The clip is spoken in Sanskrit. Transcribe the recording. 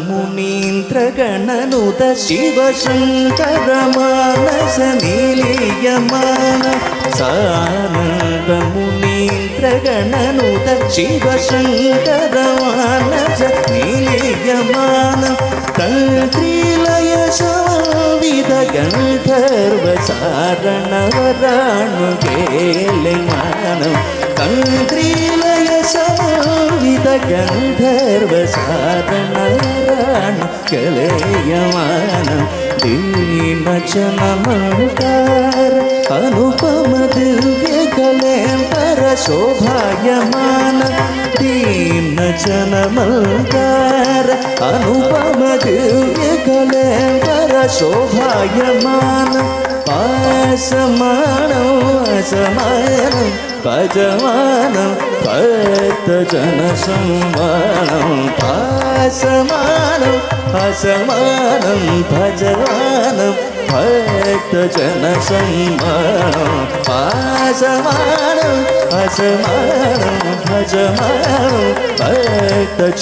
मुनीन्द्रगणनुत शिवशङ्कर मानस निलीयमान सानन्द मुनीन्द्रगणनुत शिवशङ्कर मानस निलीयमान तन्त्रीलय संविद गन्धर्व सारणवराणुगेलिमानं तन्त्रीलय संविद गन्धर्व सारणवराणुगेलिमानं दीनजनमङ्कार अनुपम दिव्य कलेंपर शोभायमान दीनजनमङ्कार अनुपम दिव्य कलेंपर शोभायमान पासमानं असमानं भजमानं भक्तजनसम्मानं पासमानं असमानं भजमानं भक्तजनसम्मानं पासमानं असमानं भजमानं भक्तजनसम्मानं